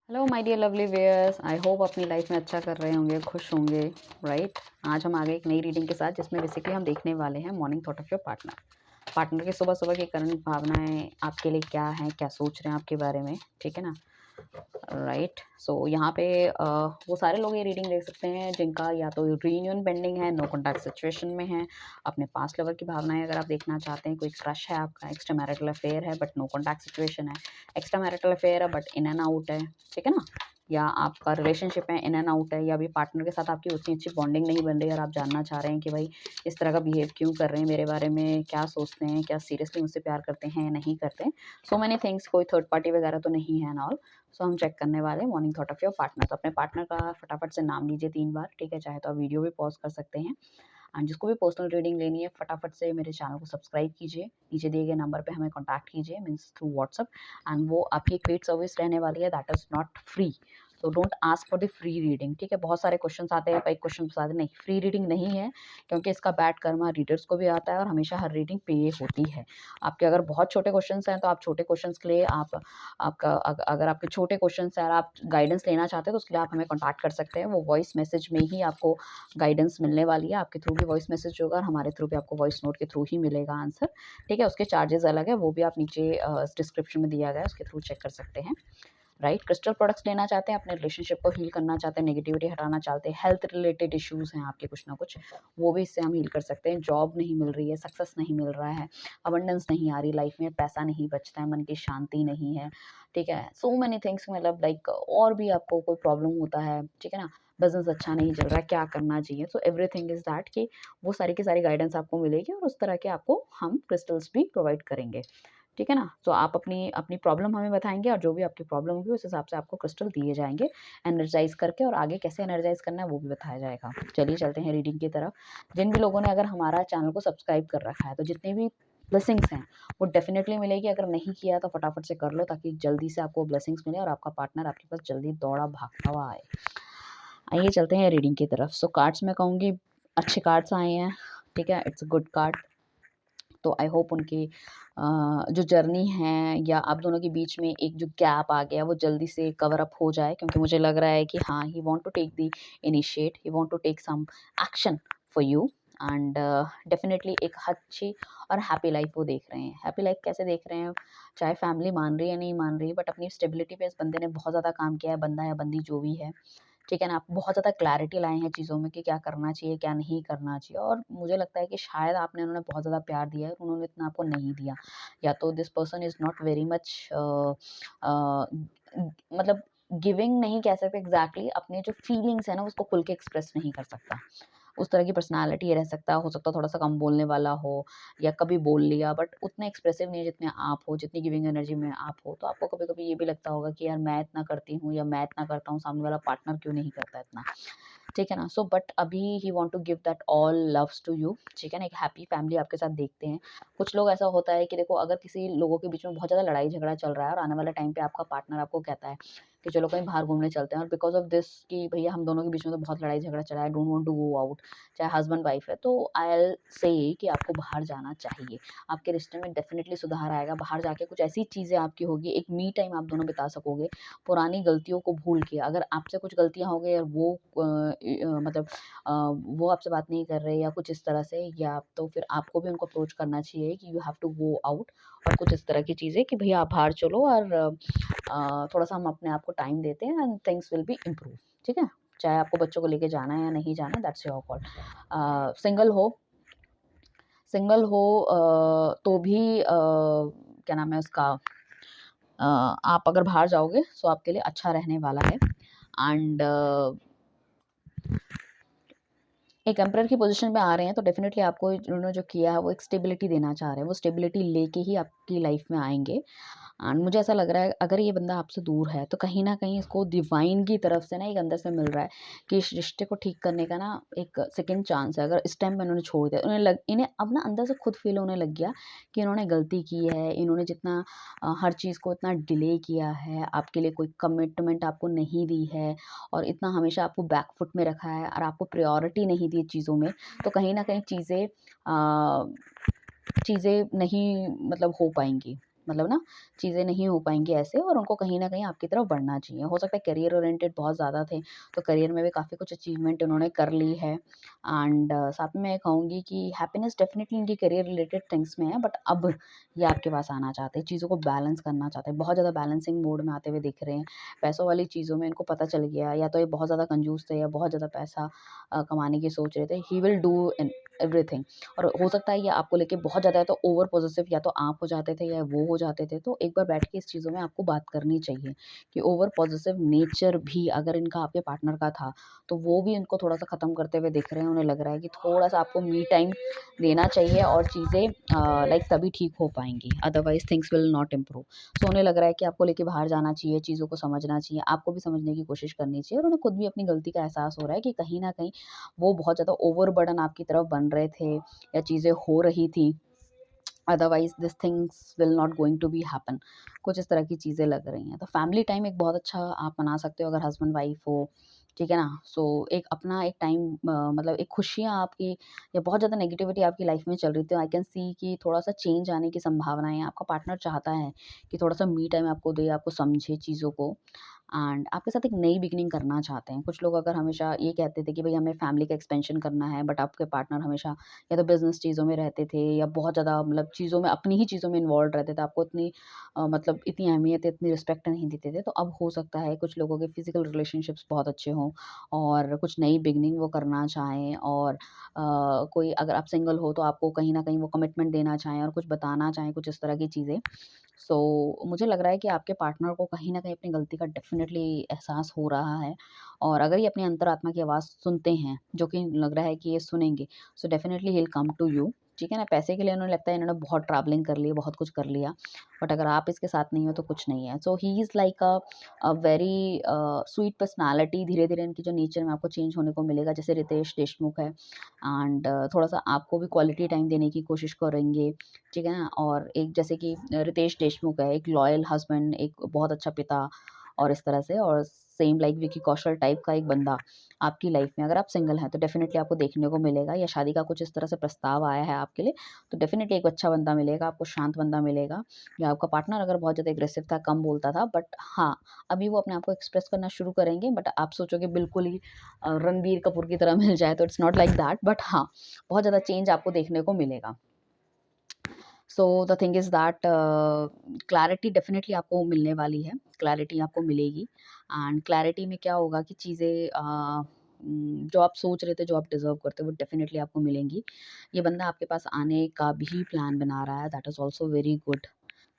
Hello my dear lovely viewers, I hope अपनी life में अच्छा कर रहे होंगे, खुश होंगे। राइट। आज हम आ गए एक नई रीडिंग के साथ जिसमें बेसिकली हम देखने वाले हैं morning thought of your partner. Partner की सुबह सुबह की करंट भावनाएं आपके लिए क्या हैं, क्या सोच रहे हैं आपके बारे में। ठीक है ना। राइट। सो यहाँ पे वो सारे लोग ये रीडिंग देख सकते हैं जिनका या तो रीयूनियन पेंडिंग है, नो कॉन्टैक्ट सिचुएशन में है, अपने पास्ट लवर की भावनाएं अगर आप देखना चाहते हैं, कोई क्रश है आपका, एक्स्ट्रा मैरिटल अफेयर है बट नो कॉन्टैक्ट सिचुएशन है, एक्स्ट्रा मैरिटल अफेयर है बट इन एंड आउट है। ठीक है ना। या आपका रिलेशनशिप है, इन एंड आउट है, या अभी पार्टनर के साथ आपकी उतनी अच्छी बॉन्डिंग नहीं बन रही और आप जानना चाह रहे हैं कि भाई इस तरह का बिहेव क्यों कर रहे हैं मेरे बारे में, क्या सोचते हैं, क्या सीरियसली मुझसे प्यार करते हैं या नहीं करते। सो मैनी थिंग्स, कोई थर्ड पार्टी वगैरह तो नहीं है एंड ऑल। सो हम चेक करने वाले हैं morning thought of your partner. तो अपने पार्टनर का फटाफट से नाम लीजिए 3 बार। ठीक है, चाहे तो आप वीडियो भी पॉज कर सकते हैं। एंड जिसको भी पर्सनल रीडिंग लेनी है फटाफट से मेरे चैनल को सब्सक्राइब कीजिए, नीचे दिए गए नंबर पे हमें कॉन्टैक्ट कीजिए, मीन्स थ्रू व्हाट्सअप। एंड वो आपकी एक पेड सर्विस रहने वाली है, that is not free. So don't ask for the free reading. ठीक है, बहुत सारे क्वेश्चंस आते हैं, कई क्वेश्चन आते हैं, नहीं फ्री रीडिंग नहीं है, क्योंकि इसका बैड कर्मा रीडर्स को भी आता है और हमेशा हर रीडिंग पे होती है। आपके अगर बहुत छोटे क्वेश्चंस हैं तो आप छोटे क्वेश्चंस के लिए अगर आपके छोटे क्वेश्चंस हैं और आप गाइडेंस लेना चाहते हैं तो उसके लिए आप हमें कॉन्टैक्ट कर सकते हैं। वो वॉइस मैसेज में ही आपको गाइडेंस मिलने वाली है, आपके थ्रू भी वॉइस मैसेज होगा और हमारे थ्रू भी आपको वॉइस नोट के थ्रू ही मिलेगा आंसर। ठीक है, उसके चार्जेस अलग है, वो भी आप नीचे डिस्क्रिप्शन में दिया गया है, उसके थ्रू चेक कर सकते हैं। राइट। क्रिस्टल प्रोडक्ट्स लेना चाहते हैं, अपने रिलेशनशिप को हील करना चाहते हैं, नेगेटिविटी हटाना चाहते हैं, हेल्थ रिलेटेड इश्यूज हैं आपके कुछ ना कुछ, वो भी इससे हम हील कर सकते हैं। जॉब नहीं मिल रही है, सक्सेस नहीं मिल रहा है, अबंडेंस नहीं आ रही लाइफ में, पैसा नहीं बचता है, मन की शांति नहीं है। ठीक है, सो मैनी थिंग्स, मतलब लाइक और भी आपको कोई प्रॉब्लम होता है। ठीक है ना, बिजनेस अच्छा नहीं चल रहा है, क्या करना चाहिए। सो एवरीथिंग इज दैट कि वो सारी की सारी गाइडेंस आपको मिलेगी और उस तरह के आपको हम क्रिस्टल्स भी प्रोवाइड करेंगे। ठीक है ना। तो आप अपनी अपनी प्रॉब्लम हमें बताएंगे और जो भी आपकी प्रॉब्लम होगी उस हिसाब से आपको क्रिस्टल दिए जाएंगे एनर्जाइज करके, और आगे कैसे एनर्जाइज करना है वो भी बताया जाएगा। चलिए चलते हैं रीडिंग की तरफ। जिन भी लोगों ने अगर हमारा चैनल को सब्सक्राइब कर रखा है तो जितने भी ब्लेसिंग्स हैं वो डेफिनेटली मिलेगी। अगर नहीं किया तो फटाफट से कर लो ताकि जल्दी से आपको ब्लेसिंग्स मिले और आपका पार्टनर आपके पास जल्दी दौड़ा भागता हुआ आए। आइए चलते हैं रीडिंग की तरफ। सो कार्ड्स में कहूँगी अच्छे कार्ड्स आए हैं। ठीक है, इट्स अ गुड कार्ड। तो आई होप उनकी जो जर्नी है या आप दोनों के बीच में एक जो गैप आ गया वो जल्दी से कवर अप हो जाए, क्योंकि मुझे लग रहा है कि हाँ, he want to take the initiate, he want to take some action for you. And definitely एक अच्छी और हैप्पी लाइफ वो देख रहे हैं। हैप्पी लाइफ कैसे देख रहे हैं, चाहे फैमिली मान रही है नहीं मान रही, बट अपनी स्टेबिलिटी पे इस बंदे ने बहुत ज़्यादा काम किया है, बंदा या बंदी जो भी है। ठीक है ना, आप बहुत ज़्यादा क्लैरिटी लाए हैं चीज़ों में कि क्या करना चाहिए, क्या नहीं करना चाहिए। और मुझे लगता है कि शायद आपने उन्होंने बहुत ज़्यादा प्यार दिया है और उन्होंने इतना आपको नहीं दिया, या तो this person is not very much मतलब गिविंग नहीं कह सकते एग्जैक्टली, अपने जो फीलिंग्स है ना उसको खुल के एक्सप्रेस नहीं कर सकता। उस तरह की पर्सनालिटी रह सकता हो सकता थोड़ा सा कम बोलने वाला हो, या कभी बोल लिया बट उतना एक्सप्रेसिव नहीं जितने आप हो, जितनी गिविंग एनर्जी में आप हो। तो आपको कभी कभी ये भी लगता होगा कि यार मैं इतना करती हूँ या मैं इतना करता हूँ, सामने वाला पार्टनर क्यों नहीं करता इतना। ठीक है ना। सो बट अभी he want to give that all loves to you. ठीक है ना, एक हैप्पी फैमिली आपके साथ देखते हैं। कुछ लोग ऐसा होता है कि देखो, अगर किसी लोगों के बीच में बहुत ज़्यादा लड़ाई झगड़ा चल रहा है और आने वाले टाइम पे आपका पार्टनर आपको कहता है कि चलो कहीं बाहर घूमने चलते हैं, और बिकॉज ऑफ दिस कि भैया हम दोनों के बीच में तो बहुत लड़ाई झगड़ा चला है, don't want to go out, चाहे हस्बैंड वाइफ है, तो आई विल से कि आपको बाहर जाना चाहिए। आपके रिश्ते में डेफिनेटली सुधार आएगा। बाहर जाके कुछ ऐसी चीज़ें आपकी होगी, एक मी टाइम आप दोनों बिता सकोगे पुरानी गलतियों को भूल के। अगर आपसे कुछ गलतियाँ हो गई और वो मतलब वो आपसे बात नहीं कर रहे या कुछ इस तरह से, या तो फिर आपको भी उनको अप्रोच करना चाहिए कि you have to go out, और कुछ इस तरह की चीज़ें कि भैया आप बाहर चलो और थोड़ा सा हम अपने आप को टाइम देते हैं and things will be improve. ठीक है, चाहे आपको बच्चों को लेके जाना है या नहीं जाना, दैट्स योर कॉल। सिंगल हो, सिंगल हो तो भी क्या नाम है उसका, आप अगर बाहर जाओगे तो आपके लिए अच्छा रहने वाला है। एंड एक एम्परर की पोजीशन में आ रहे हैं तो डेफिनेटली आपको उन्होंने जो किया है वो एक स्टेबिलिटी देना चाह रहे हैं, वो स्टेबिलिटी लेके ही आपकी लाइफ में आएंगे। एंड मुझे ऐसा लग रहा है अगर ये बंदा आपसे दूर है तो कहीं न कहीं इसको डिवाइन की तरफ से ना एक अंदर से मिल रहा है कि इस रिश्ते को ठीक करने का ना एक सेकंड चांस है। अगर इस टाइम पे इन्होंने छोड़ दिया, इन्हें अब ना अंदर से खुद फ़ील होने लग गया कि इन्होंने गलती की है। इन्होंने जितना हर चीज़ को इतना डिले किया है, आपके लिए कोई कमिटमेंट आपको नहीं दी है और इतना हमेशा आपको बैक फुट में रखा है और आपको प्रायोरिटी नहीं दी चीज़ों में, तो कहीं न कहीं चीज़ें नहीं मतलब हो पाएँगी। मतलब ना चीज़ें नहीं हो पाएँगी ऐसे, और उनको कहीं न कहीं आपकी तरफ बढ़ना चाहिए। हो सकता है करियर ओरिएंटेड बहुत ज़्यादा थे, तो करियर में भी काफ़ी कुछ अचीवमेंट उन्होंने कर ली है। एंड साथ में मैं कहूँगी कि हैप्पीनेस डेफ़िनिटली इनकी करियर रिलेटेड थिंग्स में है, बट अब ये आपके पास आना चाहते हैं, चीज़ों को बैलेंस करना चाहते हैं, बहुत ज़्यादा बैलेंसिंग मोड में आते हुए दिख रहे हैं। पैसों वाली चीज़ों में इनको पता चल गया, या तो ये बहुत ज़्यादा कंजूस थे या बहुत ज़्यादा पैसा कमाने की सोच रहे थे। He will do in everything. और हो सकता है ये आपको लेके बहुत ज़्यादा है तो ओवर पॉसेसिव या तो आप हो जाते थे या वो हो जाते थे। तो एक बार बैठ के इस चीज़ों में आपको बात करनी चाहिए कि ओवर पॉसेसिव नेचर भी अगर इनका आपके पार्टनर का था, तो वो भी इनको थोड़ा-सा ख़त्म करते हुए दिख रहे हैं। उन्हें लग रहा है कि थोड़ा-सा आपको मी टाइम देना चाहिए और चीज़ें लाइक तभी ठीक हो पाएँगी, otherwise things will not improve. So उन्हें लग रहा है कि आपको लेके बाहर जाना चाहिए, चीज़ों को समझना चाहिए, आपको भी समझने की कोशिश करनी चाहिए, और उन्हें खुद भी अपनी गलती का एहसास हो रहा है कि कहीं न कहीं वो बहुत ज़्यादा ओवरबर्डन आपकी तरफ बन रहे थे या चीज़ें हो रही थी। Otherwise this things will not going to be happen. कुछ इस तरह की चीज़ें लग रही हैं। तो फैमिली टाइम एक बहुत अच्छा आप मना सकते हो अगर हस्बैंड-वाइफ हो, ठीक है ना? सो एक अपना एक टाइम मतलब एक खुशियाँ आपकी या बहुत ज़्यादा नेगेटिविटी आपकी लाइफ़ में चल रही थी, आई कैन सी कि थोड़ा-सा चेंज आने की संभावनाएँ हैं। आपका पार्टनर चाहता है कि थोड़ा-सा मी टाइम आपको दे, आपको समझे चीज़ों को, एंड आपके साथ एक नई बिगिनिंग करना चाहते हैं। कुछ लोग अगर हमेशा ये कहते थे कि भई हमें फैमिली का एक्सपेंशन करना है, बट आपके पार्टनर हमेशा या तो बिज़नेस चीज़ों में रहते थे या बहुत ज़्यादा मतलब चीज़ों में अपनी ही चीज़ों में इन्वॉल्व्ड रहते थे। आपको इतनी मतलब इतनी अहमियत, इतनी रिस्पेक्ट नहीं देते थे। तो अब हो सकता है कुछ लोगों के फिज़िकल रिलेशनशिप्स बहुत अच्छे हों और कुछ नई बिगिनिंग वो करना चाहें, और कोई अगर आप सिंगल हो तो आपको कहीं न कहीं वो कमिटमेंट देना चाहें और कुछ बताना चाहें, कुछ इस तरह की चीज़ें। मुझे लग रहा है कि आपके पार्टनर को कहीं न कहीं अपनी गलती का डेफ़िनेटली एहसास हो रहा है, और अगर ये अपनी अंतरात्मा की आवाज़ सुनते हैं, जो कि लग रहा है कि ये सुनेंगे, so definitely he will come to you, ठीक है ना? पैसे के लिए उन्हें लगता है इन्होंने बहुत ट्रैवलिंग कर ली है, बहुत कुछ कर लिया, बट अगर आप इसके साथ नहीं हो तो कुछ नहीं है। So he is like a very sweet personality. धीरे-धीरे इनकी जो नेचर में आपको चेंज होने को मिलेगा, जैसे रितेश देशमुख है, एंड थोड़ा-सा आपको भी क्वालिटी टाइम देने की कोशिश करेंगे, ठीक है ना? और एक जैसे कि रितेश देशमुख है, एक लॉयल हस्बैंड, एक बहुत अच्छा पिता, और इस तरह से, और same like Vicky Kaushal type का एक बंदा आपकी लाइफ में अगर आप सिंगल हैं तो डेफ़िनेटली आपको देखने को मिलेगा, या शादी का कुछ इस तरह से प्रस्ताव आया है आपके लिए, तो डेफ़िनेटली एक अच्छा बंदा मिलेगा, आपको शांत बंदा मिलेगा। या आपका पार्टनर अगर बहुत ज़्यादा एग्रेसिव था, कम बोलता था, बट हाँ, अभी वो अपने आप को एक्सप्रेस करना शुरू करेंगे, बट आप सोचोगे बिल्कुल ही रणबीर कपूर की तरह मिल जाए, तो it's not like that, but हाँ, बहुत ज़्यादा चेंज आपको देखने को मिलेगा। So the thing is that clarity definitely आपको मिलने वाली है, क्लैरिटी आपको मिलेगी, एंड क्लैरिटी में क्या होगा कि चीज़ें जो आप सोच रहे थे, जो आप डिज़र्व करते हो, वो डेफ़िनेटली आपको मिलेंगी। ये बंदा आपके पास आने का भी प्लान बना रहा है, that is also very good.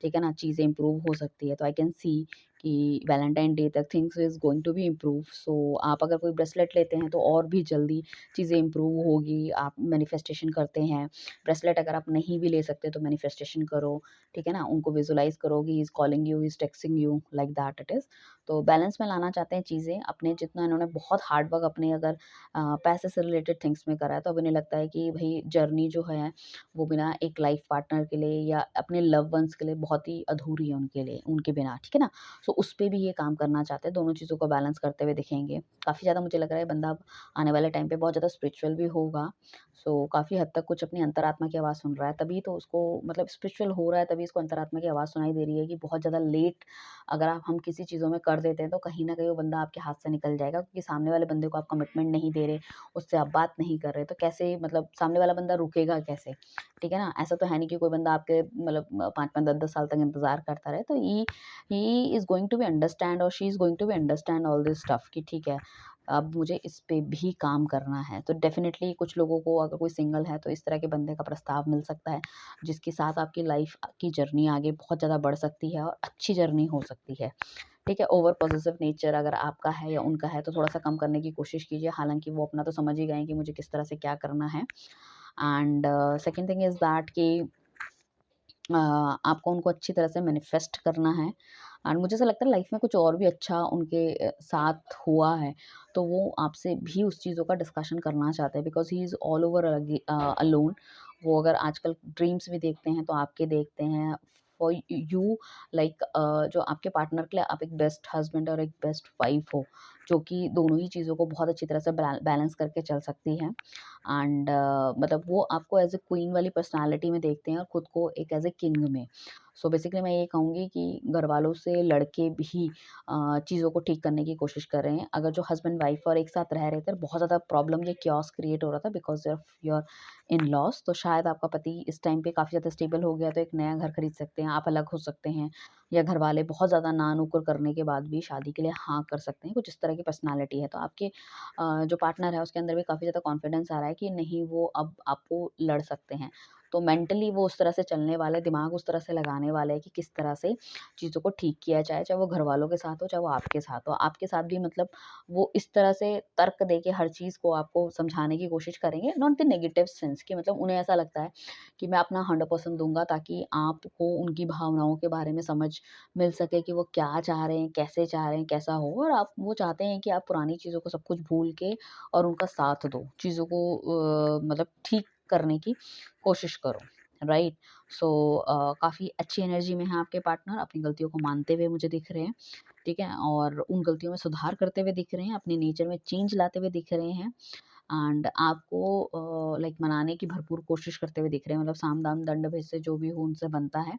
ठीक है ना? चीज़ें इम्प्रूव हो सकती है। तो आई कैन सी कि वैलेंटाइन डे तक things is going to be improve. So आप अगर कोई ब्रेसलेट लेते हैं तो और भी जल्दी चीज़ें इम्प्रूव होगी। आप मैनिफेस्टेशन करते हैं, ब्रेसलेट अगर आप नहीं भी ले सकते तो मैनिफेस्टेशन करो, ठीक है ना? उनको विजुअलाइज़ करो कि he is calling you, he is texting you, like that it is. तो बैलेंस में लाना चाहते हैं चीज़ें अपने, जितना इन्होंने बहुत हार्ड वर्क अपने अगर पैसे से रिलेटेड थिंग्स में करा है, तो अब इन्हें लगता है कि भई जर्नी जो है वो बिना एक लाइफ पार्टनर के लिए या अपने लव वन्स के लिए बहुत ही अधूरी है उनके लिए, उनके बिना, ठीक है ना? सो उस पे भी ये काम करना चाहते हैं, दोनों चीज़ों को बैलेंस करते हुए दिखेंगे। काफ़ी ज़्यादा मुझे लग रहा है बंदा अब आने वाले टाइम पे बहुत ज़्यादा स्पिरिचुअल भी होगा। काफ़ी हद तक कुछ अपनी अंतरात्मा की आवाज़ सुन रहा है, तभी तो उसको मतलब स्पिरिचुअल हो रहा है, तभी इसको अंतरात्मा की आवाज़ सुनाई दे रही है कि बहुत ज़्यादा लेट अगर आप हम किसी चीज़ों में कर देते हैं, तो कहीं न कहीं वो बंदा आपके हाथ से निकल जाएगा, क्योंकि सामने वाले बंदे को आप कमिटमेंट नहीं दे रहे, उससे आप बात नहीं कर रहे, तो कैसे मतलब सामने वाला बंदा रुकेगा कैसे? ठीक है ना? ऐसा तो है नहीं कि कोई बंदा आपके मतलब 5-5 10-10 साल तक इंतज़ार करता रहे। तो he is going to be understand, और she is going to be understand all this stuff कि ठीक है, अब मुझे इस पे भी काम करना है। तो डेफ़िनेटली कुछ लोगों को, अगर कोई सिंगल है, तो इस तरह के बंदे का प्रस्ताव मिल सकता है, जिसके साथ आपकी लाइफ़ की जर्नी आगे बहुत ज़्यादा बढ़ सकती है और अच्छी जर्नी हो सकती है। ठीक है? ओवर पॉसेसिव नेचर अगर आपका है या उनका है, तो थोड़ा-सा कम करने की कोशिश कीजिए। हालाँकि वो अपना तो समझ ही गए हैं कि मुझे किस तरह से क्या करना है। And second thing is that कि आपको उनको अच्छी तरह से मैनिफेस्ट करना है, एंड मुझे ऐसा लगता है लाइफ में कुछ और भी अच्छा उनके साथ हुआ है, तो वो आपसे भी उस चीज़ों का डिस्कशन करना चाहते हैं, because he is all over alone. वो अगर आजकल ड्रीम्स भी देखते हैं तो आपके देखते हैं फॉर यू, लाइक जो आपके पार्टनर के लिए आप एक बेस्ट हस्बैंड और एक बेस्ट वाइफ हो, जो कि दोनों ही चीज़ों को बहुत अच्छी तरह से बैलेंस करके चल सकती हैं, एंड मतलब वो आपको एज़ अ क्वीन वाली पर्सनैलिटी में देखते हैं और खुद को एक एज़ अ किंग में। सो बेसिकली मैं ये कहूँगी कि घर वालों से लड़के भी चीज़ों को ठीक करने की कोशिश कर रहे हैं। अगर जो हस्बैंड वाइफ और एक साथ रह रहे थे, बहुत ज़्यादा प्रॉब्लम या chaos क्रिएट हो रहा था बिकॉज़ ऑफ योर इन-लॉज़, तो शायद आपका पति इस टाइम पे काफ़ी ज़्यादा स्टेबल हो गया, तो एक नया घर खरीद सकते हैं, आप अलग हो सकते हैं, या घर वाले बहुत ज़्यादा ना-नुकुर करने के बाद भी शादी के लिए हाँ कर सकते हैं। कुछ इस तरह की पर्सनैलिटी है। तो आपके जो पार्टनर है उसके अंदर भी काफ़ी ज़्यादा कॉन्फिडेंस आ रहा है कि नहीं, वो अब आपको लड़ सकते हैं। तो मेंटली वो उस तरह से चलने वाले, दिमाग उस तरह से लगाने वाले हैं कि किस तरह से चीज़ों को ठीक किया जाए, चाहे वो घरवालों के साथ हो, चाहे वो आपके साथ हो। आपके साथ भी मतलब वो इस तरह से तर्क देके हर चीज़ को आपको समझाने की कोशिश करेंगे, नॉट द नेगेटिव सेंस कि मतलब उन्हें ऐसा लगता है कि मैं अपना 100% दूँगा ताकि आपको उनकी भावनाओं के बारे में समझ मिल सके कि वो क्या चाह रहे हैं, कैसे चाह रहे हैं, कैसा हो, और आप वो चाहते हैं कि आप पुरानी चीज़ों को सब कुछ भूल के और उनका साथ दो। चीज़ों को मतलब ठीक करने की कोशिश करो, राइट? सो काफ़ी अच्छी एनर्जी में है आपके पार्टनर, अपनी गलतियों को मानते हुए मुझे दिख रहे हैं, ठीक है? और उन गलतियों में सुधार करते हुए दिख रहे हैं, अपने नेचर में चेंज लाते हुए दिख रहे हैं, एंड आपको लाइक मनाने की भरपूर कोशिश करते हुए दिख रहे हैं। मतलब साम दाम दंड भेद से जो भी हो उनसे बनता है,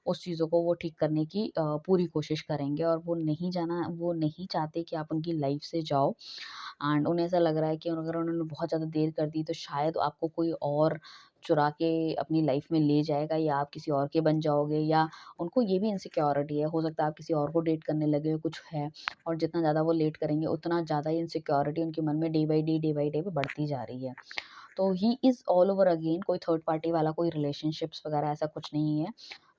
उस चीज़ों को वो ठीक करने की पूरी कोशिश करेंगे, और वो नहीं चाहते कि आप उनकी लाइफ से जाओ, एंड उन्हें ऐसा लग रहा है कि अगर उन्होंने बहुत ज़्यादा देर कर दी तो शायद आपको कोई और चुरा के अपनी लाइफ में ले जाएगा, या आप किसी और के बन जाओगे, या उनको ये भी इनसिक्योरिटी है, हो सकता है आप किसी और को डेट करने लगे हो, कुछ है, और जितना ज़्यादा वो लेट करेंगे उतना ज़्यादा इनसिक्योरिटी उनके मन में डे बाय डे पे बढ़ती जा रही है। तो he is all over again, कोई थर्ड पार्टी वाला कोई रिलेशनशिप्स वगैरह ऐसा कुछ नहीं है।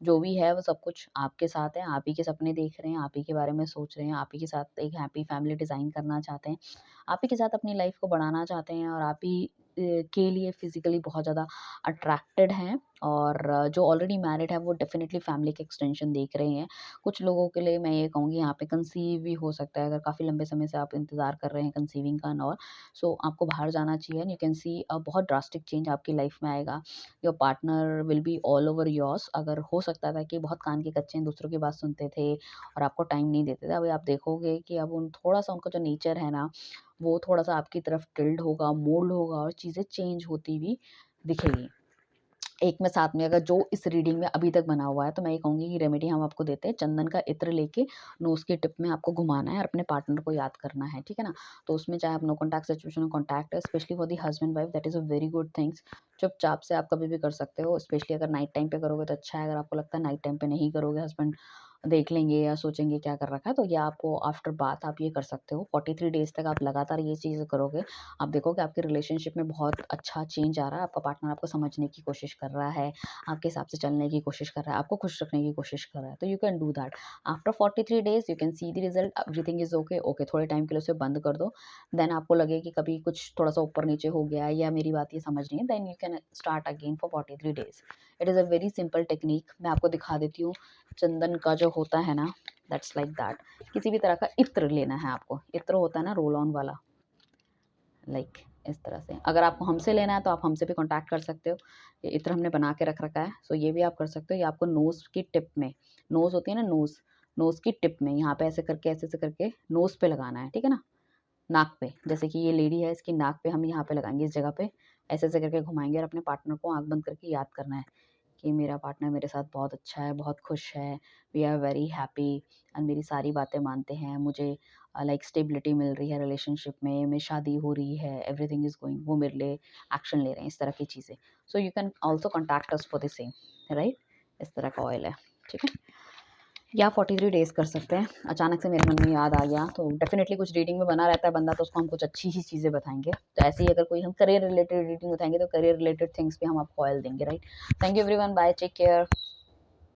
जो भी है वो सब कुछ आपके साथ है, आप ही के सपने देख रहे हैं, आप ही के बारे में सोच रहे हैं, आप ही के साथ एक हैप्पी फैमिली डिज़ाइन करना चाहते हैं, आप ही के साथ अपनी लाइफ़ को बढ़ाना चाहते हैं, और आप ही के लिए फिज़िकली बहुत ज़्यादा अट्रैक्टेड हैं, और जो ऑलरेडी मैरिड है वो डेफ़िनिटली फैमिली के एक्सटेंशन देख रहे हैं। कुछ लोगों के लिए मैं ये कहूँगी यहाँ पे कंसीव भी हो सकता है, अगर काफ़ी लंबे समय से आप इंतज़ार कर रहे हैं कंसीविंग का एंड ऑल। सो आपको बाहर जाना चाहिए, एंड यू कैन सी बहुत ड्रास्टिक चेंज आपकी लाइफ में आएगा। Your partner will be all over yours. अगर हो सकता था कि बहुत कान के कच्चे हैं, दूसरों की बात सुनते थे और आपको टाइम नहीं देते थे, अभी आप देखोगे कि अब उन थोड़ा सा उनका जो नेचर है ना, वो थोड़ा सा आपकी तरफ टिल्ड होगा, मोल्ड होगा, और चीज़ें चेंज होती हुई दिखेगी। एक में साथ में अगर जो इस रीडिंग में अभी तक बना हुआ है, तो मैं ये कहूँगी कि रेमेडी हम आपको देते हैं, चंदन का इत्र लेके नोज़ की टिप में आपको घुमाना है और अपने पार्टनर को याद करना है, ठीक है ना? तो उसमें चाहे आप नो कॉन्टैक्ट सिचुएशन में कॉन्टैक्ट है, specially for the husband wife, that is a very good things. चुपचाप से आप कभी भी कर सकते हो, स्पेशली अगर नाइट टाइम पे करोगे तो अच्छा है, अगर आपको लगता है नाइट टाइम पे नहीं करोगे, हस्बैंड देख लेंगे या सोचेंगे क्या कर रखा है, तो ये आपको आफ्टर बाथ आप ये कर सकते हो। 43 डेज़ तक आप लगातार ये चीज़ें करोगे, आप देखोगे आपके रिलेशनशिप में बहुत अच्छा चेंज आ रहा है, आपका पार्टनर आपको समझने की कोशिश कर रहा है, आपके हिसाब से चलने की कोशिश कर रहा है, आपको खुश रखने की कोशिश कर रहा है, तो you can do that. After 43 days you can see the result, everything is okay, okay थोड़े टाइम के लिए उसे बंद कर दो। देन आपको लगे कि कभी कुछ थोड़ा-सा ऊपर-नीचे हो गया है या मेरी बात ये समझ नहीं है, then you can start again for 43 days. It is a very simple technique, मैं आपको दिखा देती हूँ। चंदन का जो होता है ना, दैट्स लाइक दैट। किसी भी तरह का इत्र लेना है आपको, इत्र होता है ना रोल ऑन वाला, लाइक इस तरह से। अगर आपको हमसे लेना है तो आप हमसे भी कॉन्टैक्ट कर सकते हो। ये इत्र हमने बना के रख रखा है, सो ये भी आप कर सकते हो। ये आपको नोज़ की टिप में, नोज़ होती है ना नोज़, नोज़ की टिप में यहाँ पे ऐसे-ऐसे करके नोज़ पे लगाना है, ठीक है ना? नाक पे, जैसे कि ये लेडी है इसकी नाक पे हम यहाँ पे लगाएँगे, इस जगह पे ऐसे-ऐसे करके घुमाएँगे, और अपने पार्टनर को आँख बंद करके याद करना है कि मेरा पार्टनर मेरे साथ बहुत अच्छा है, बहुत खुश है, we are very happy, and मेरी सारी बातें मानते हैं, मुझे लाइक स्टेबिलिटी मिल रही है रिलेशनशिप में, मेरी शादी हो रही है, एवरीथिंग इज़ गोइंग, वो मेरे लिए एक्शन ले रहे हैं, इस तरह की चीज़ें। So you can also contact us for the same, right? इस तरह का ऑयल है, ठीक है? या 43 डेज़ कर सकते हैं। अचानक से मेरे मन में याद आ गया, तो डेफ़िनेटली कुछ रीडिंग में बना रहता है बंदा, तो उसको हम कुछ अच्छी ही चीज़ें बताएँगे। तो ऐसे ही अगर कोई हम करियर रिलेटेड रीडिंग बताएँगे, तो करियर रिलेटेड थिंग्स पे हम आपको ऑयल देंगे, right? Thank you everyone, bye, take care.